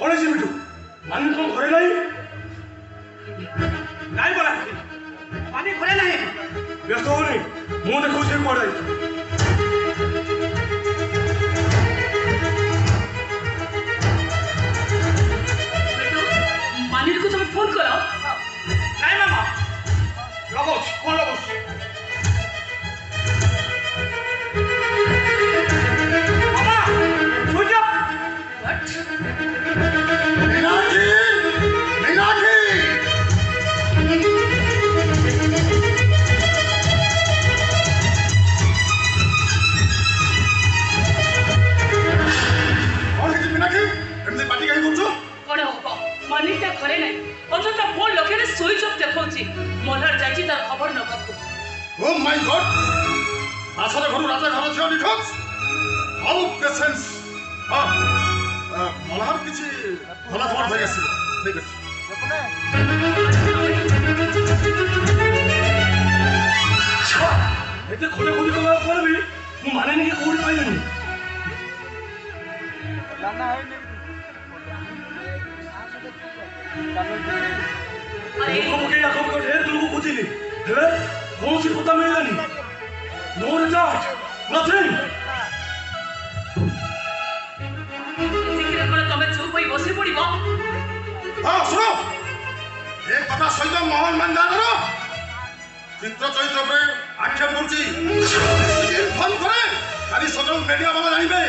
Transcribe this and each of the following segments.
कौन है बिटू मानी तुम घरे नहीं नहीं बोला मानी घरे नहीं व्यस्त हो नहीं मुंह देखो से पड़ रही मानी को तुम फोन करो नहीं मामा लगोच कौन लगोच मामा switch off what Meenakshi Meenakshi कौन है मीनाक्षी एमती पार्टी कहीं कौन कौन हो मानिकटा घरे नहीं अथच फोन लगे स्विच ऑफ देखौछि मल्हार जाइछि तार खबर नबको ओ माय गॉड आसर घर राजा घर छियो निखोज हाउ पेशेंस हां मल्हार किछि भला खबर भई आसी ठीक अछि एते खोले खोली कला पर भी मु माने नहीं कोडी पाइलनी अरे लोगों के आंखों को ढेर लोगों को खोजिली हेले कौन सी पता मिलेनी नो रिजल्ट नथिंग सिक्रे कोन तमे चुप होई बसी पड़िबो हां सुनो एक कथा सहित मोहन मंदानर चित्र चरित्र पे आक्षेप करूची फोन करे खाली सजल मीडिया वाला जानिबे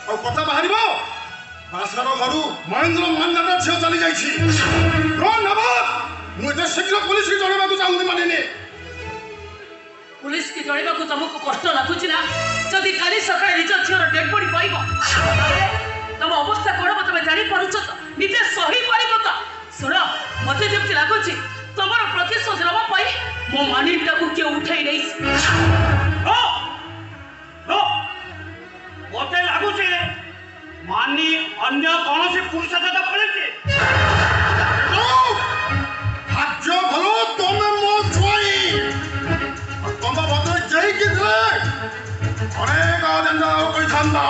और कथा बाहरिबो आसर घर महेंद्र मंदानर झियो चली जाइछि कौन नब मुझे शीघ्र पुलिस की जणेबा को चाहूनी मानिने पुलिस की जणेबा को तुमको कष्ट लागुछि ना जदि काली सकाळे निज झियर डेड बॉडी पाइबो तम अवस्था कोन तमे जानि परुछ तो निजे सही पाइबो तो सुन मते जेमति लागुछि तमर प्रतिशोध नबा पाई मो मानिकटा को के उठाई नै नो नो मते लागुछि मानी अन्य कौन से पुरुष सदा पड़े भाग्य भलो तमे मो छुई तम बदले जई कि दे अनेक आदंदा कोई थांदा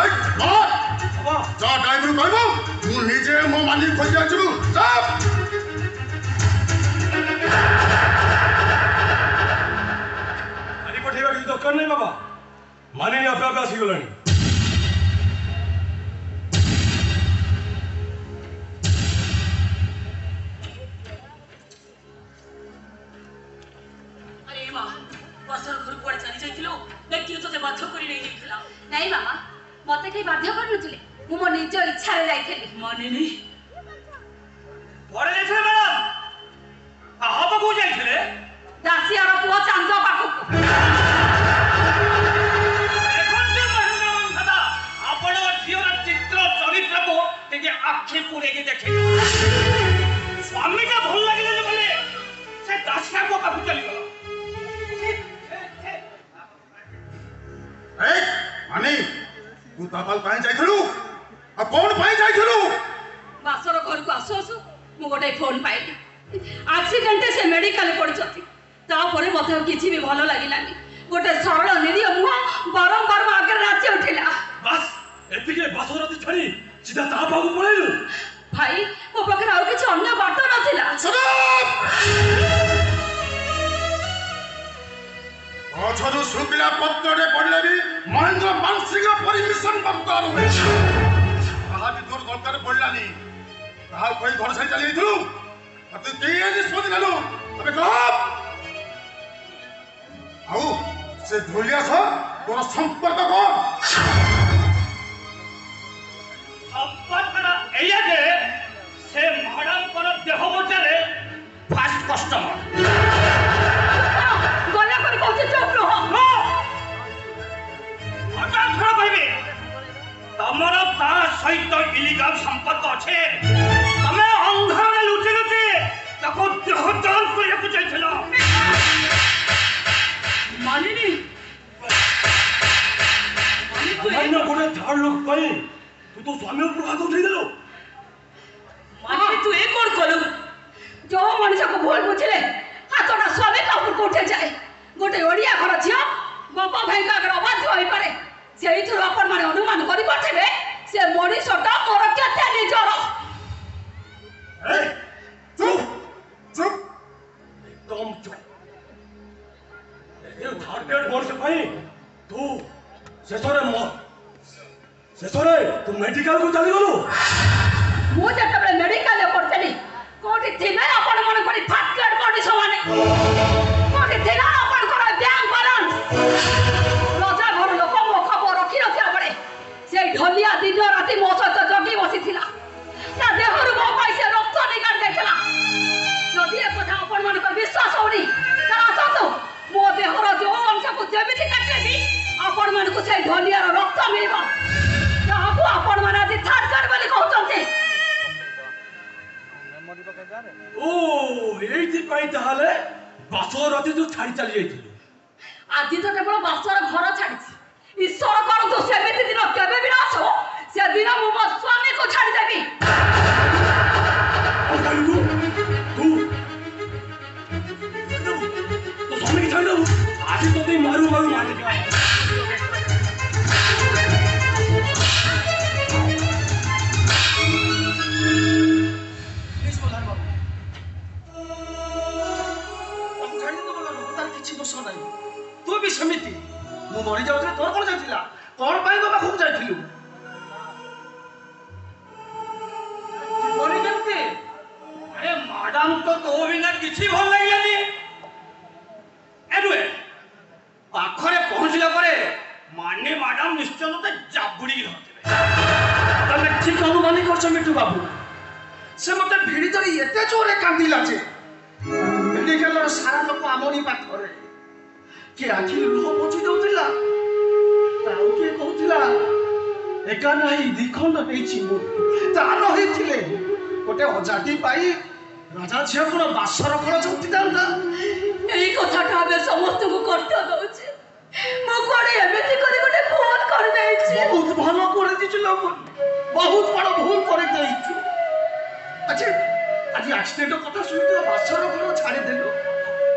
ए बाबा जा ड्राइवर कहबो मु निजे मो मालिक खोज जाछु सब अरे पठेगा कि दरकार नहीं बाबा माने नहीं आपे आपे आसी गलानी नहीं मामा मते कहीं बाध्य करनुथिले मु मो निज इच्छा रे जाइथेली माने नहीं बड़े जाइछले मैडम आ को जाइछले दासी और पुओ चांद पाखु এখন যে মহেন্দ্র দাদা আপন ঝিওর চিত্র চরিত্র को টিকে আঁখি পুরে के देखे स्वामी का भल लागिले जे बोले से दासिया को पाखु चली गलो ए माने तू तापाल काहे जाइथलु आ कोन पाई जाइथलु बासर घर को आसो आसो मु गोटे फोन पाइली एक्सीडेंट से मेडिकल पड़छती तापरे मते किछि भी भलो लागिलानी गोटे सरल निरीह मुह बारंबार आगे नाची उठिला बस एतिके बासरती छड़ी सीधा ता पागु पळेलु भाई मो पाखरे आउ किछि अन्य बाट नथिला अछरु सुकिला पत्तरे पडले भी महेंद्र मानसिंह परमिशन बंकार हुए कहा भी तोर दरकार पडलानी कहा कोई घर से चली थु अते केए निष्पत्ति नलो अबे कह आउ से धोलिया छ तोर संपर्क कोन संपर्क एया जे से मैडम पर देह बचारे फास्ट कस्टमर गला कर कहते चुप रहो अटा थोड़ा कहबे तमर ता सहित इलीगल संपर्क अछि तमे अंधारे लुचि लुचि ताको देह दान करिया को जाइछलो माने नहीं माने तू अन्य गोटे झाड़ लोग कहीं तू तो स्वामी ऊपर हाथ उठे देलो माने तू एक और कलु जो मनुष्य को भूल बुझले हाथटा स्वामी का ऊपर उठे जाए गोटे ओडिया घर झियो बापा भाई का अगर अबाध्य होई पारे सेही थुर अपन माने अनुमान करि परथिबे से मनुष्यटा मोर केते निजर ଶୁଣେ ତୁ ମେଡିକାଲକୁ ଚାଲିଗଲୁ ମୁଁ ଯେତେବେଳେ ମେଡିକାଲରେ ପଡ଼ିଥିଲି କୋଉଠି ଥିଲେ ଆପଣମାନେ କୋଉଠି ଫାର୍ଷ୍ଟ ଗ୍ରେଡ୍ କୋଉଠି ସମାନେ କୋଉଠି ଥିଲା ଆପଣଙ୍କର ବ୍ୟାଙ୍କ ବାଲାନ୍ସ ରଜା ଘର ଲୋକ ମୋ ଖବର ରଖି ରଖିବା ବେଳେ ସେଇ ଢଲିଆ ଦିନ ରାତି ମୋ ସହିତ ଜଗି ବସିଥିଲା ତା ଦେହରୁ ମୋ ପାଇଁ ସେ ରକ୍ତ ନିଗାଡ଼ି ଦେଇଥିଲା ଯଦି ଏ କଥା ଆପଣମାନଙ୍କର ବିଶ୍ୱାସ ହଉନି ତାହେଲେ ଆସନ୍ତୁ ମୋ ଦେହର ଯୋଉ ଅଂଶକୁ ଯେମିତି କାଟିଲେ ବି ଆପଣମାନଙ୍କୁ ସେଇ ଢଲିଆର ରକ୍ତ ମିଳିବ ଯାହାକୁ ଆପଣମାନେ ଆଜି ଥାର୍ଡ଼ ଗ୍ରେଡ୍ ବୋଲି କହୁଛନ୍ତି ଓ ଏଇଥିପାଇଁ ତାହେଲେ ବାସରଥୀ ତୁ ଛାଡ଼ି ଚାଲି ଯାଇଥିଲୁ ଆଜି ତ କେବଳ ବାସର ଘର ଛାଡ଼ିଛି ଈଶ୍ୱର କରନ୍ତୁ ସେମିତି ଦିନ କେବେ ବି ନ ଆସୁ ସେଦିନ ମୁଁ ମୋ ସ୍ୱାମୀକୁ ଛାଡ଼ିଦେବି ଆଉ କହିଲୁ ତୁ ତୋ ସ୍ୱାମୀକି ଛାଡ଼ିଦେବୁ ଆଜି ତୋତେ ମାରୁ ମାରୁ ମାରିଦେବା ତୁ ବି ସେମିତି ମୁଁ ମରି ଯାଉଥିଲି ତୋର କଣ ଯାଇଥିଲା କଣ ପାଇଁ ମୋ ପାଖକୁ ଯାଇଥିଲୁ କେମିତି ଆରେ ମ୍ୟାଡାମ ତ ତୋ ବିନା କିଛି ଭଲ ଲାଗିଲାନି ଏନୁଏ ପାଖରେ ପହଞ୍ଚିଲା ପରେ ମାନେ ମ୍ୟାଡାମ ନିଶ୍ଚୟ ତତେ ଜାବୁଡ଼ିକି ଧରିଥିବେ ତାହେଲେ ଠିକ ଅନୁମାନ କରୁଛ ମିଟୁ ବାବୁ ସେ ମତେ ଭିଡ଼ି ଧରି ଏତେ ଜୋରରେ କାନ୍ଦିଲା ଯେ ମେଡିକାଲର ସାରା ଲୋକ ଆମରି ପାଖରେ କିଏ ଆଖିରେ ଲୁହ ପୋଛି ଦେଉଥିଲା ଆଉ କିଏ କହୁଥିଲା ଏକା ନାହିଁ ଦ୍ୱିଖଣ୍ଡ ହେଇଛି ମୁଁ ତାର ହେଇଥିଲେ ଗୋଟେ ଅଜାଟି ପାଇ ରାଜା ଝିଅ କଣ ବାସର ଘର ଚଉଥିଥାନ୍ତା ଏଇ କଥାଟା ଆମେ ସମସ୍ତଙ୍କୁ କଷ୍ଟ ଦଉଛି ମୁଁ କୁଆଡ଼େ ଏମିତି କରି ଗୋଟେ ଭୁଲ କରିଦେଇଛି ବହୁତ ଭଲ କରିଦେଇଛୁ ଲୋକ ବହୁତ ବଡ଼ ଭୁଲ କରିଦେଇଛୁ ଆଚ୍ଛା ଆଜି ଆକ୍ସିଡେଣ୍ଟ କଥା ଶୁଣିଥିଲ ବାସର ଘର ଛାଡ଼ିଦେଲୁ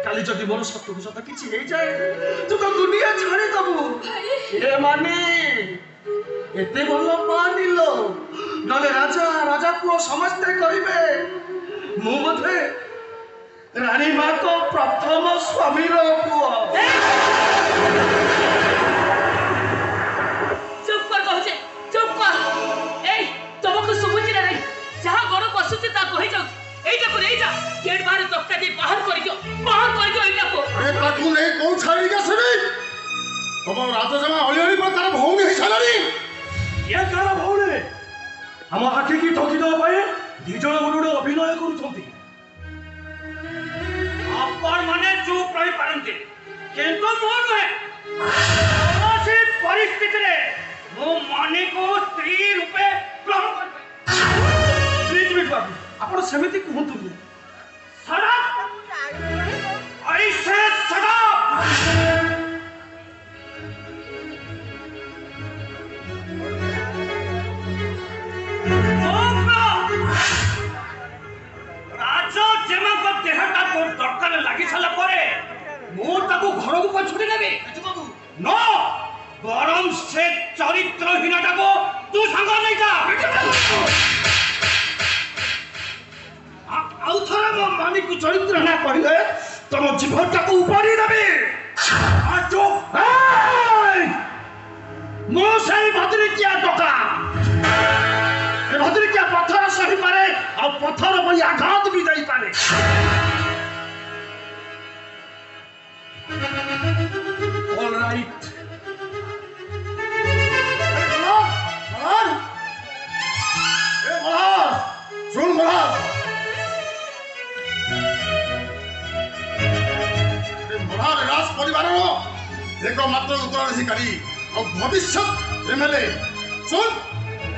କାଲି ଯଦି ମୋର ସତକୁ ସତ କିଛି ହେଇଯାଏ ତୁ ତ ଦୁନିଆ ଛାଡ଼ିଦବୁ ଏ ମାନେ ଏତେ ଭଲ ପାଆନିଲ ନହେଲେ ରାଜା ରାଜା ପୁଅ ସମସ୍ତେ କହିବେ ମୁଁ ବୋଧେ ରାଣୀ ମାଙ୍କ ପ୍ରଥମ ସ୍ୱାମୀର ପୁଅ ଚୁପ୍ କର କହୁଛେ ଚୁପ୍ କର ଏଇ ତମକୁ ଶୁଭୁଛି ନା ନାହିଁ ଯାହା ଘରକୁ ଆସୁଛି ତା କହିଯାଉଛି এইটাকু নেই যা গেট বাহারে তক্তা দিয়ে বাহার করিও এইটাকু আরে তাকু নেই কোন ছাড়ি গেছবি তোমার রাজজমা হলিহলি পর তার ভৌণী হই ছাড়ানি ଏ କାହାର ଭଉଣୀ ଆମ ଆଖିକି ଠକିଦେବା ପାଇଁ ଦି ଜଣ ଗୋଟେ ଗୋଟେ ଅଭିନୟ କରୁଛନ୍ତି ଆପଣ ମାନେ ଚୁପ୍ ରହିପାରନ୍ତି କିନ୍ତୁ ମୁଁ ନୁହେଁ କୌଣସି ପରିସ୍ଥିତିରେ ମୁଁ ମଣିକୁ ସ୍ତ୍ରୀ ରୂପେ ଗ୍ରହଣ କରିପାରିବି ପ୍ଲିଜ୍ ମିଟୁ ବାବୁ ଆପଣ ସେମିତି କୁହନ୍ତୁନି ऐसे सदा राजा जेमाଙ୍କ ଦେହଟା ତୋର ଦରକାର ଲାଗି ସାରିଲା ପରେ ମୁଁ ତାକୁ ଘରକୁ ପଛୁଟି ନେବି ନ ବରଂ ସେ ଚରିତ୍ରହୀନଟାକୁ ତୁ ସାଙ୍ଗ ନେଇଯା ଆଉ ଥରେ ମୋ ମାନିକୁ ଚରିତ୍ର ନା କହିଲେ ତମ ଜୀବନଟାକୁ ଉପାଡ଼ି ନେବି ମୁଁ ସେଇ ଭଦ୍ରିକିଆ ଟୋକା ଏ ଭଦ୍ରିକିଆ ପଥର ସହିପାରେ ଆଉ ପଥର ପରି ଆଘାତ ବି ଦେଇପାରେ ଅଲ୍ ରାଇଟ୍ শুন মহারাজ মহারাজ রাজ পরিবারর একমাত্র উত্তরাধিকারী আর ভবিষ্যৎ এমএলএ শুন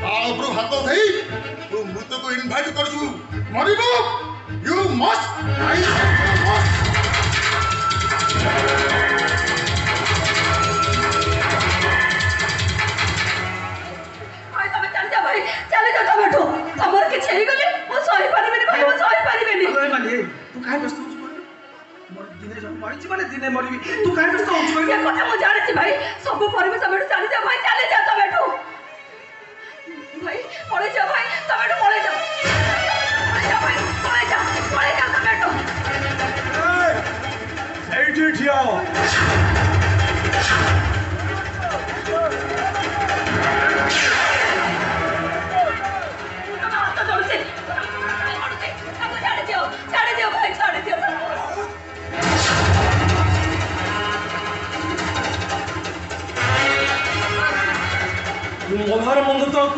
তা উপর হাত উঠাই তু মৃত্যুকে ইনভাইট করছু মরিব ইউ মস্ট আই ତମେ ଚାଲି ଯାଅ ଭାଇ ଚାଲି ଯାଅ ତମଠୁ ତମର କିଛି ହେଇଗଲେ ମୁଁ ସହି ପାରିବିନି ଭାଇ ମୁଁ ସହି ପାରିବିନି ତୁ କାହିଁ ବ୍ୟସ୍ତ ହଉଛୁ ଦିନେ ମରିଛି ମାନେ ଦିନେ ମରିବି ତୁ କାହିଁ ବ୍ୟସ୍ତ ହଉଛୁ ସେ କଥା ମୁଁ ଜାଣିଛି ଭାଇ ସବୁ ପରିବେଶ ତମଠୁ ଚାଲି ଯାଅ ଭାଇ ଚାଲି ଯାଅ ତମଠୁ ଭାଇ ପଳେଇ ଯାଅ ଭାଇ ତମଠୁ ପଳେଇ ଯାଅ ଭାଇ ପଳେଇ ଯାଅ ତମଠୁ এইটি ঠিয়া হ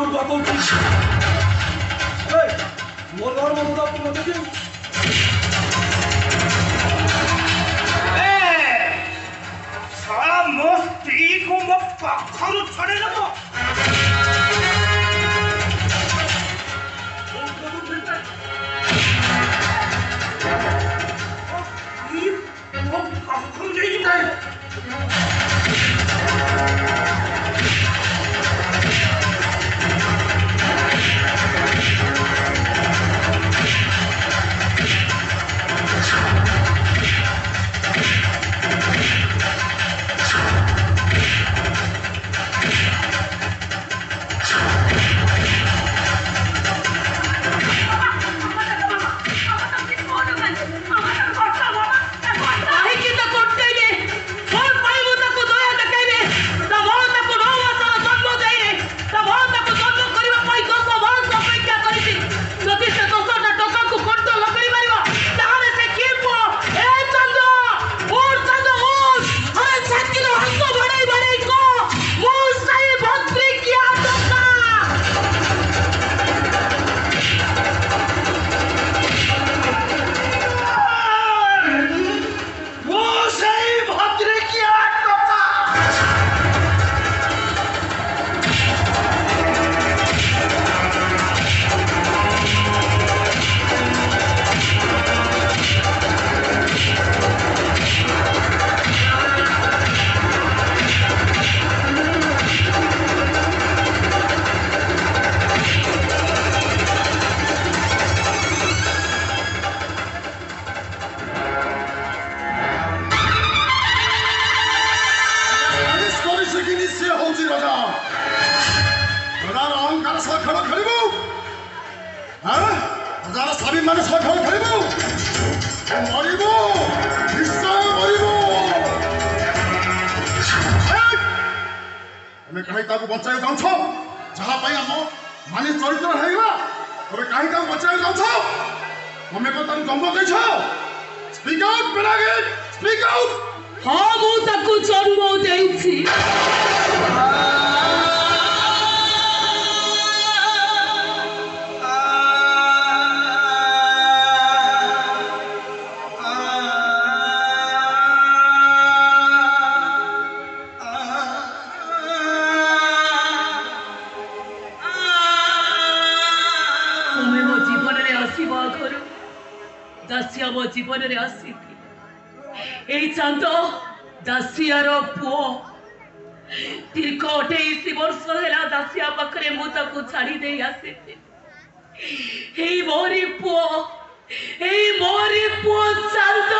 ଘରକୁ ଆଗଉଛି ମୋ ଘର ମତେ ମତେ ଦିଅ ସାରା ମୋ ସ୍ତ୍ରୀକୁ ମୋ ପାଖରୁ ଛଡ଼େଇ ନେବ ମୋ ପାଖରୁ ଯାଇକି बचाई जाऊ जहाँ आम मानी चरित्र है तुम्हें कहीं बचाई जाऊ तुम्हें कौन जन्म दे speak out pedagogic speak out हाँ मु जन्म देइछि दासिया मो जीवन रे आसी एई चांद दासियार पुओ दीर्घ 28 वर्ष हेला दासिया पाखरे मु ताकू छाड़ी दे आसी एई मोरी पुओ चांद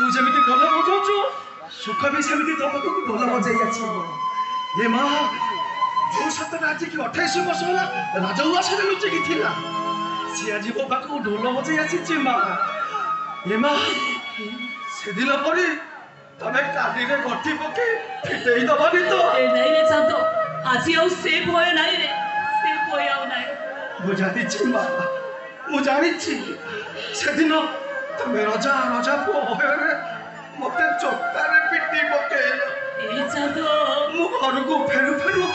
तू जमी ढोल बजाऊ सुख भी सेमती तो ढोल बजाई माँ जो सतटा आज कि 28 वर्ष होला राजउआस लुचिकी थिला सी आज मो पाक ढोल बजाई आसी माँ माँ से दिन पर तमें कानी रे गठी पके फिटेई दबनी तो नहीं रे चांद आज आउ से भय नहीं रे से भय आउ नहीं मु जानी माँ मु जानी से दिन तमें रजा रजा पुओ मत चोटारे पिटी पकेल मु घर को फेरु फेरु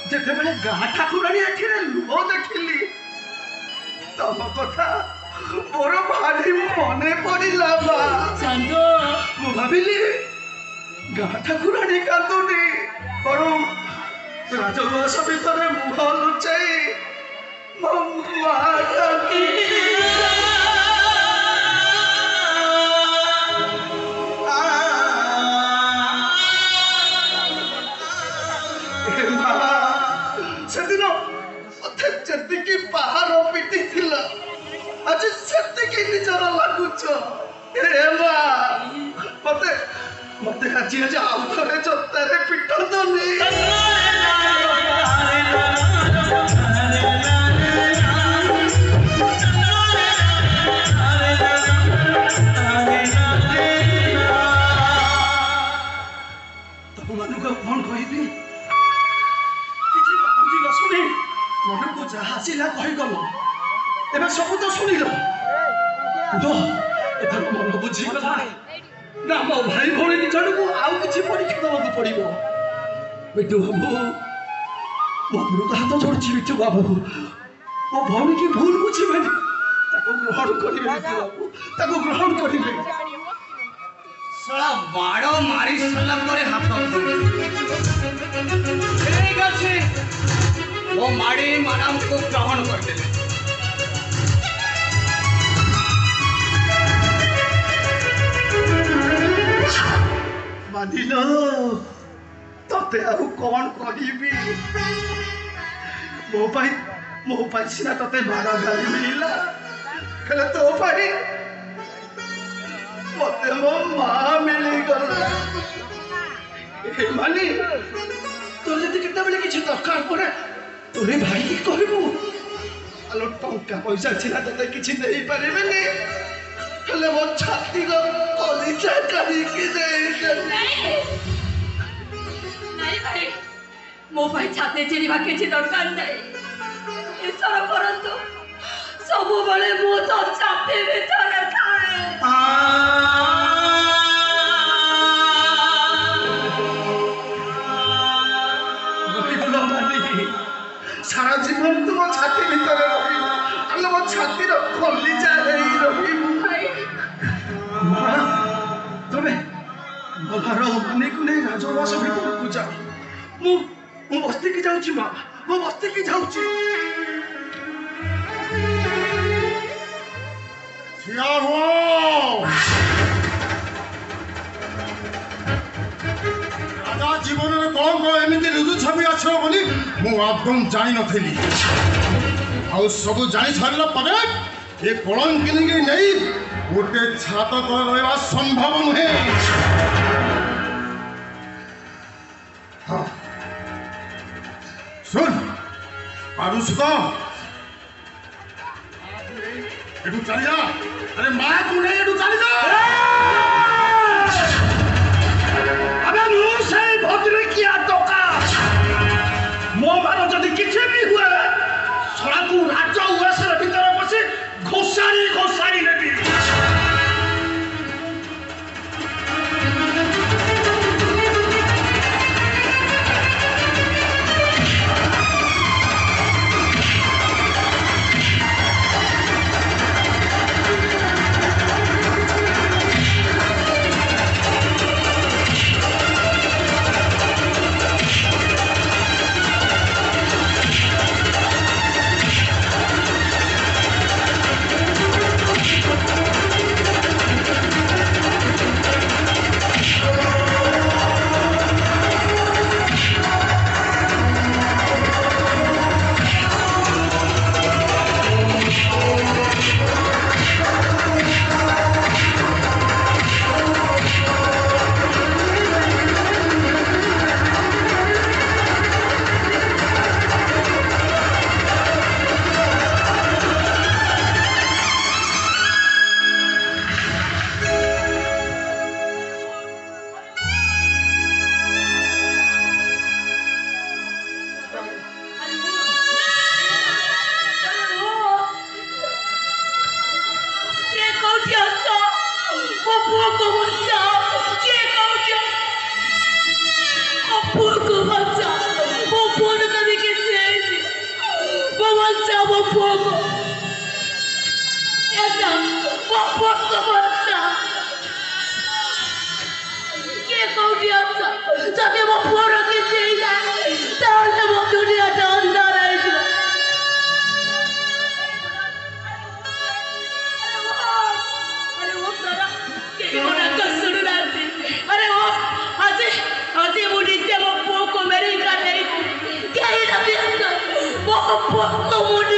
जेते बेले गाँ ठाकुराणी एठी लुह देखिली तम कथा मोर भारी मने पड़िला बा चांद मु भाबिली गाँ ठाकुराणी कांदुनी बरं राजउआस भितर मुह लुचाई मो माँ कांदी पहाड़ पिटी थिला आज सेतिकी निजर लागुछ ए मां मते मते आज आउ थरे चत्तारे पिटंदनी ଏବେ ସବୁ ତ ଶୁଣିଲ ଏଥର ମନ ବୁଝିଗଲା ନା ମୋ ଭାଇ ଭଉଣୀ ଦି ଜଣକୁ ଆଉ କିଛି ପରୀକ୍ଷା ଦେବାକୁ ପଡିବ। ବିଟୁ ବାବୁ ମୋ ଗୁରୁଙ୍କ ହାତ ଯୋଡୁଛି। ବିଟୁ ବାବୁ ମୋ ଭଉଣୀ କି ଭୁଲ ବୁଝିବେନି, ତାକୁ ଗ୍ରହଣ କରିବେ। ବିଟୁ ବାବୁ ତାକୁ ଗ୍ରହଣ କରିବେ। ଶଳା ମାଡ଼ ମାରି ସାରିଲା ପରେ ହାତ ଠିକ ଅଛି, ମୋ ମାଡ଼ି ମାନଙ୍କୁ ଗ୍ରହଣ କରିଦେଲେ। ମାନିଲ ତତେ ଆଉ କଣ କହିବି? ମୋ ପାଇଁ ସିନା ତତେ ମାଡ଼ ଗାଳି ମିଳିଲା, ହେଲେ ତୋ ପାଇଁ ମତେ ମୋ ମା ମିଳିଗଲା। ମାନି ତୋର ଯଦି କେତେବେଳେ କିଛି ଦରକାର ପଡେ ତୋରେ ଭାଇକି କହିବୁ। ଆଲୋ ଟଙ୍କା ପଇସା ସିନା ତତେ କିଛି ଦେଇପାରିବେନି, ହେଲେ ମୋ ଛାତିର କଲିଜା କାଢିକି ଦେଇଦେବି। ନାଇଁ ଭାଇ, ମୋ ପାଇଁ ଛାତି ଚିରିବା କିଛି ଦରକାର ନାହିଁ। ଈଶ୍ୱର କରନ୍ତୁ ସବୁବେଳେ ମୁଁ ତ ଛାତି ଭିତରେ ଥାଏ। সারা জীবন তো ମୋ ଛାତି ଭିତରେ ରହିବ। ଆଲୋ ମୋ ଛାତିର କଲିଜା ହେଇ ରହିବୁ। ତମେ ଘର ମାନିକୁ ନେଇ ରାଜବାସ ଭିତରକୁ ଯାଅ। ମୁଁ ବସ୍ତିକି ଯାଉଛି ମା, ମୁଁ ବସ୍ତିକି ଯାଉଛି। ଠିଆ ହୁଅ। ରାଜା ଜୀବନରେ କଣ ଏମିତି ଋତୁ ଛବି ଆସିବ ବୋଲି ମୁଁ ଆଦୌ ଜାଣିନଥିଲି। ଆଉ ସବୁ ଜାଣି ସାରିଲା ପରେ ଏ କଳଙ୍କିନୀକି ନେଇ ଗୋଟେ ଛାତ ତଳେ ରହିବା ସମ୍ଭବ ନୁହେଁ। ଶୁଣ ପାରୁଛୁ ତ? ଏଠୁ ଚାଲିଯା। ଆରେ ମାକୁ ନେଇ ଏଠୁ ଚାଲିଯା। আবে ମୁଁ ସେଇ ଭଦ୍ରକିଆ ଟୋକା। ମୋ ମାନ ଯଦି କିଛି ବି ହୁଏ ସଡ଼ାକୁ ରାଜ ଉଆସର ଭିତରେ ବସି ଘୋଷାରି ନେବି। Tapi mau pulang ke sini, tahu mau dunia dah itu. अरे वो सारा के होना कसर डालती। अरे वो आज मुझे वो को मेरी का नहीं क्या ही ना वो को मुझे